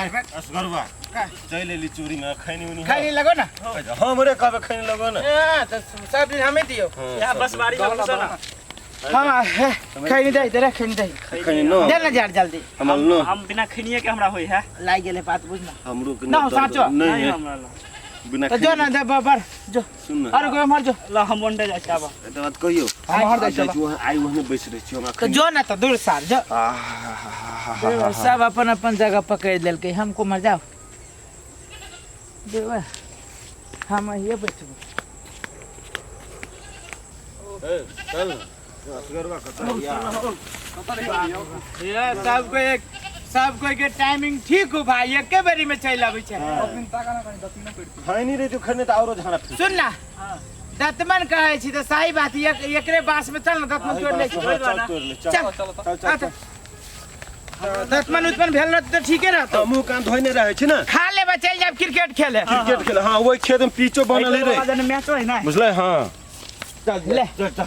असगरवा चले ली चोरी में खैनी उनी खैनी लगो ना हमरे कहबे खैनी लगो ना तो सब दिन हमें दियो यहाँ बस बारी में घुसो ना हाँ खैनी दे इधर खैनी दे खैनी नो दे ना यार जल्दी हम बिना खैनिए के हमरा होई है लाई गेले बात बुझना हमरो के ना साचो नहीं हमरा बिना तो जो ना दे बाबर जो सुन ना अरे कोई मर जो ला हम वंडे जाय छाबा ए बात कहियो हम हर दे जो आई वहां बैठ रही छी हमरा तो जो ना तो दूर सार जो सब अपन अपन जगह पकड़ लेल के हमको मर जाओ देवा हम ये बैठबो ए चल असगरवा कतरिया ये सब कोई के टाइमिंग ठीक हो भाई एक के बेरी में चल आबै छै खैनी रे जो खने त औरो झाड़ा सुन ना दतमन कहै छी त सही बात एकरे बास में चल ना दतमन तोड़ ले चल दतमन उत्पन्न भेल न त ठीके रहत मुंह कान धोइने रहे छी ना खा लेबा चल जाब क्रिकेट खेले हां ओइ खेत में पिचो बनल रे आज मैच होई ना बुझले हां चल ले चल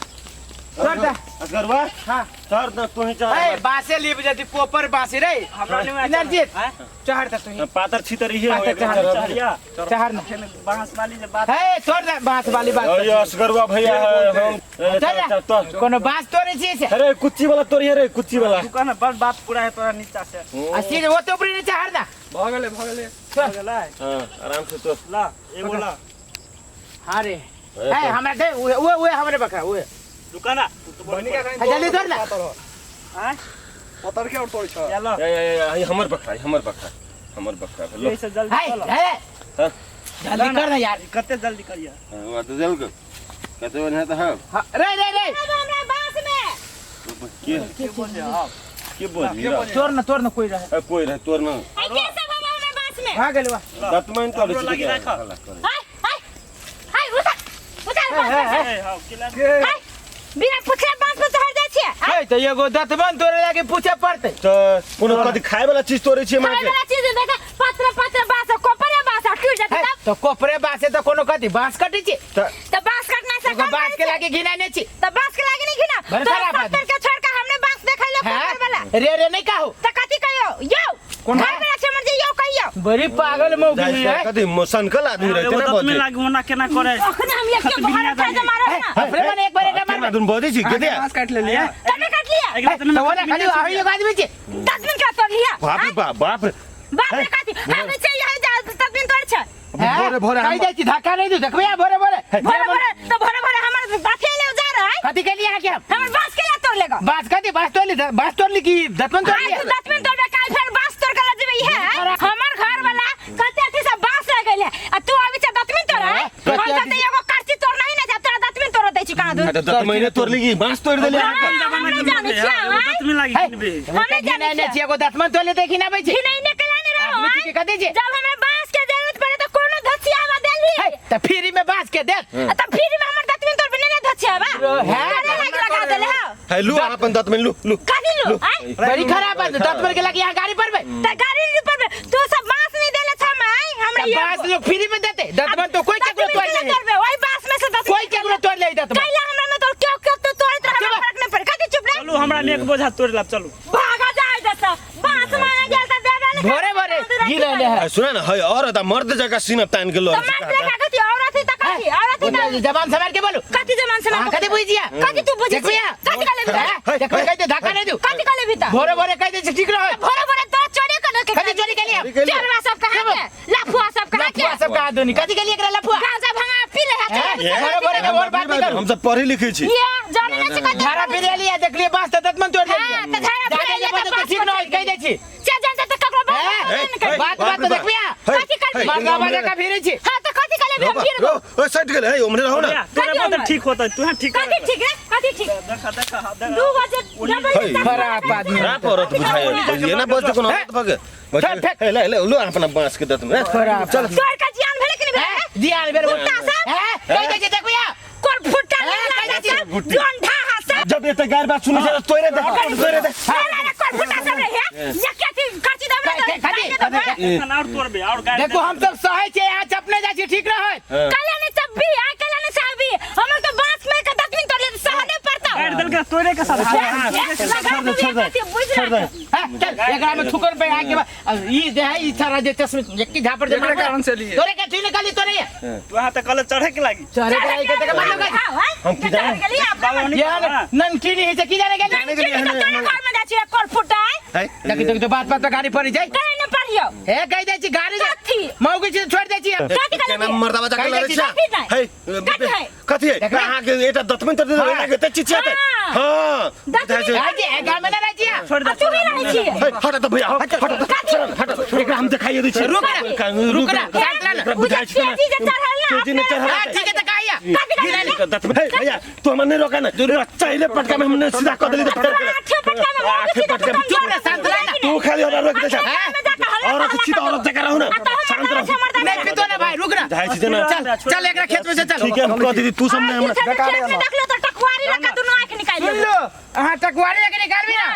करता असगरवा हां सर न तू ही चाह ए बासे लीब जति पोपर बासे रे हमरा नहीं एनर्जी चढ़ त तू पातर छितर ही चढ़िया चढ़ ना बांस वाली जे बात ए छोड़ दे बास वाली बात अरे असगरवा भैया हम तो कोनो बास तोड़े छी से अरे कुच्ची वाला तोड़िए रे कुच्ची वाला दुकान बस बात पूरा है तोरा नीचा से आ सीधे वो तो ऊपर नीचे हर ना भागले भागले हां आराम से तो ला एगो ला हां रे ए हमरा दे वो हमरे बकरा वो दुकाना बहनी का जल्दी तोड़ ना हैं पतर के और तोड़ छ चलो ये हमर बकरा लो ऐसे जल्दी हाय चलो हाय जल्दी कर ना यार कते जल्दी करिया वो तो जल के कहते हो तो हां रे रे रे हमरा बास में के बोल तोड़ ना कोई रहे कोई रहे तोड़ ना आई के सब हमरा बास में भाग गेलवा दतमन तो लगी हाय हाय उठा ए हां किला हाय बिना पूछे बास में चढ़ जाय छियै ए तो एगो दतमन तोड़े लागे पूछे पड़ते तो कोनो कदी खाए वाला चीज तोड़े छी मार खाय वाला चीज देखा पत्र बास कोपरे बास टूट जात तो कोपरे बासे तो कोनो कदी बांस कटी छी तो बास काटना से तो बांस के लागे घिना नहीं छी तो बास के लागे नहीं घिना बरखा पत्थर के छोड़ के हमने बास देखाइलो कोपर वाला रे नहीं कहू तो कथि कहियो यो कौन घर में से मर जे यो कहियो बड़ी पागल मौगी है कदी मसनकल आदमी रहते ना में लाग मना केना करे अखन हम ये के बाहर खा जा मारो ना अरे मैंने एक बार एक मार तुम बोदी छी के दिया काट ले लिया तने काट लिया एक तो वो ना खाली आही एक आदमी छी 10 मिनट का तोड़ लिया बाप रे बाप रे बाप रे काटी हम से यही जा 10 मिनट तोड़ छ भोरे कहीं जाई छी धक्का नहीं दू देखबे भोरे भोरे हमर बाथे ले जा रहा है कथि के लिए क्या हमर बास के ला तोड़ लेगा बास तोड़ ली की दतमन तोड़ लिया 10 मिनट तोड़ काल फिर बास तोड़ के जबे है हमर घर वाला कते अथी से बास रह गेले आ तू अभी से 10 मिनट तोड़ है हम कहते एगो करची तोड़ नहीं ना जा तोरा 10 मिनट तोड़ दै छी कहां दूर 10 महीने तोड़ ली की बांस तोड़ देले हम जाने छी में लागी किनबे हमें जाने नहीं छी एगो दतमन तोड़ ले देखी ना भाई छी नहीं निकलाने रहो आदमी के कथि छी जब हमें बास के जरूरत पड़े तो कोनो धसियावा देली तो फ्री में बांस के दे तो फिर में हमर 10 मिनट तोड़ बने धसियावा है लगा देले हो है लू अपन दत में लू काटी लो आई बड़ी खराब है दतमन के लगे यहाँ गाड़ी पर त गाड़ी पर तू सब बास नहीं देले छ मैं हमरा ये बांस लोग फ्री में देते दतमन तो कोई केकरो तोड़ ले वही बास में से 10 कोई केकरो तोड़ ले दतमन कैला हमरा में तो क्यों तो तोड़त रहा फर्क नहीं पड़े कथि चुप रे चलो हमरा में एक बोझा तोड़ लाब चलो भागा जाए जैसा बास माने गेल त देबे नहीं भोरे गिर ले है सुना ना है और मर्द जगह सीना तान के लो तो मैं देखा कथि औरत ही त कथि औरत ही त जबान संभाल के बोलो कथि जमान से हां कथि बुझिया कथि तू बुझी कथि कले भी देखो कहते धक्का नहीं दू कथि कले भी त भोरे कहते ठीक रहो भोरे तो चोरी कर के कथि चोरी के लिए चरवा सब कहां के लफुआ सब कहां के लफुआ सब कहां दोनी कथि के लिए एकरा लफुआ गांजा भांगा पी ले है भोरे के और बात करो हम सब पढ़े लिखे छी ये जाने नहीं सकता धारा फिर लिया देख लिए बास दतमन तोड़ ले हां तो धारा फिर लिया ठीक न कह दे छी चे जान से ककरो बात तो देखबिया कथि कर मरना वाला का फिरे छी हां तो कथि कले भी हम फिर ओ साइड गेल है ओमरे रहो ना तोरा बात ठीक होता तू ठीक कथि ठीक है कथि ठीक देखा 2 बजे डबल खराब आदमी खराब औरत बुझाए ये ना बोलते कोनो औरत भागे ले लो अपना बांस के दत में खराब चल तोर का जान भेले कि नहीं दिया बेर फुट्टा सब कह दे छी देखबिया कोन फुट्टा नहीं जोन ढा हस जब ये गार बात सुने से तोरे दे कोन फुट्टा सब रहे ये क्या थी काची दम और तोड़बे और गाड़ी देखो हम सब सहे छे यहाँ चपने जा छी ठीक रहे कल्याणी सब भी आ कल्याणी साहब भी हमर तो बांस में का 10 मिनट तोड़ ले सहने पड़ता गाड़ी दल एकरा तोरे के साथ छोड़ दे चल एकरा में ठुकर पे आके ई दे है ई सारा जे चश्मे एक की झापर जे कारण से लिए तोरे के ठीक निकाली तोरे तू हां त कल चढ़े के लागी चढ़े के आई के देख मतलब हम की जाने यार ननकी नहीं है की जाने के जाने के घर में जाची कल फुटा है देख तो बात पे गाड़ी पड़ी जाए कहीं न पड़ियो हे कह दे छी गाड़ी मौगी से छोड़ दे छी केना मर्दावा जाके लड़े छ हे कथि है कहां के एटा दतमन तर दे लागे त चिचिया त हां आगे घर में ना रह छी छोड़ दे तू भी रही छी हट त भैया हट एकरा हम दिखाइए दै छी रुक ना बुझाइ छी चीज चढ़ल ना जी ने चढ़ा ठीक है तो काया दतमन भैया तू हमने नहीं रोका ना चाहिए पटका में हमने सीधा कर दिली चुप ना शांत रह तू खाली और रोक दे और अच्छी तो और जगह रहो ना शांत रहो नहीं पितो ना भाई रुक ना जाई छी ना चल चल एकरा खेत में से चल ठीक है हम कह दीदी तू सामने हमरा देख लो तो टकवारी लगा दोनों आंख निकाल सुन लो हां टकवारी लेके निकालबी ना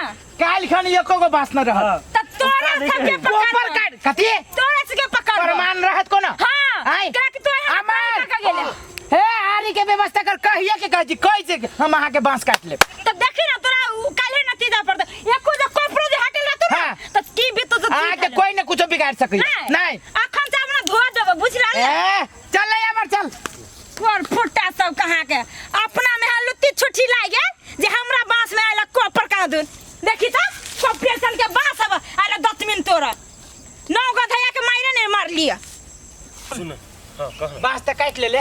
काल खान एको को बास न रह त तोरा सबके ऊपर काट कथि तोरा सबके पकड़ प्रमाण रहत को ना हां आई कह कि तू अमर का गेले हे आरी के व्यवस्था कर कहिया के कह जी कह जे हम अहाँ के बांस काट लेब त देखि ना तोरा काले नतीजा पड़त एको जे कोपरो जे हटेल रहत ना त की भी तो आ के कोई न कुछ बिगाड़ सकै नहीं अखन से अपना धो देब बुझला ए चल ले अमर चल कोर फुट्टा सब कहां के अपना में लुत्ती छुट्टी लागे जे हमरा बांस में आइला कोपर का दून देखि त कोपरेशन के बांस अब आइला दतमिन तोरा नौ गधया के मायने ने मार लिया सुन हां कह बांस त काट ले ले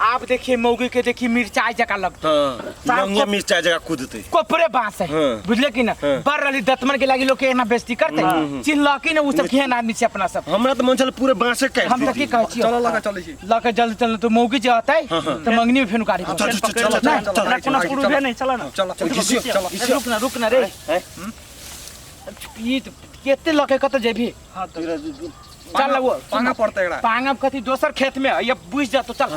आप देखिए मौगी के देखिए मिर्चाई जका लगता हां लंगिया मिर्चा जगह कूदते कोपरे बांस है बुझले कि ना बर रही दतमन के लागी लोग के ना बेइज्जती करते चिल्ला की ना उ सब केहन आदमी से अपना सब हमरा तो मन चल पूरे बांसे काट हम त की कहै छी चलो लगा चलै छी लगा जल्दी चल तो मौगी जे आतै तो मंगनी में फेन गाड़ी चल कोनो प्रूफ है नहीं चला ना चल रुक ना रे ई केते लके कत जेबी हां तो चल वो पांगा पड़ता है पांगा कथी दोसर खेत में ये बुझ जा तो चल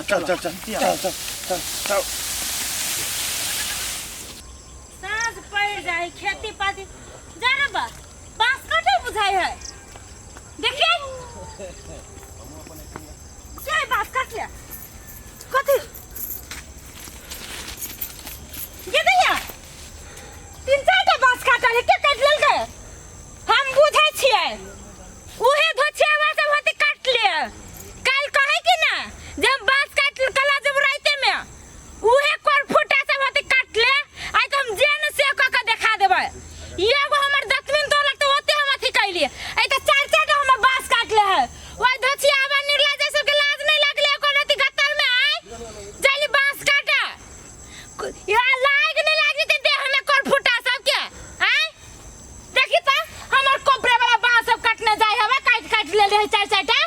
साँझ पड़ जाए खेती पाती जाना बा बांस काटे बुझाई है देखिए क्या बांस काट लिया कथी ये दैया 3-4 टा बांस काटल है के काट लेल के हम बुझै छियै उहे धोछियावा सब होते काट लिए काल कहे कि ना जब बांस काट कला जब राइते में उहे कोर फुटा सब होते काट ले आई तो हम जेन से क के देखा देबै एगो हमर दतमिन तो लगते होते हम अथी कैलिए आई तो 4-4 टा हमर बांस काट ले है ओइ धोछियावा निर्ला जैसे के लाज नहीं लगले एको रति गत्तर में आई जाली बांस काटा या लाग नहीं लागी ते देह में कोर फुटा सब के आई देखि त हमर कोपरे वाला बांस सब काटने जाय हवे काट ले ले 4-4 टा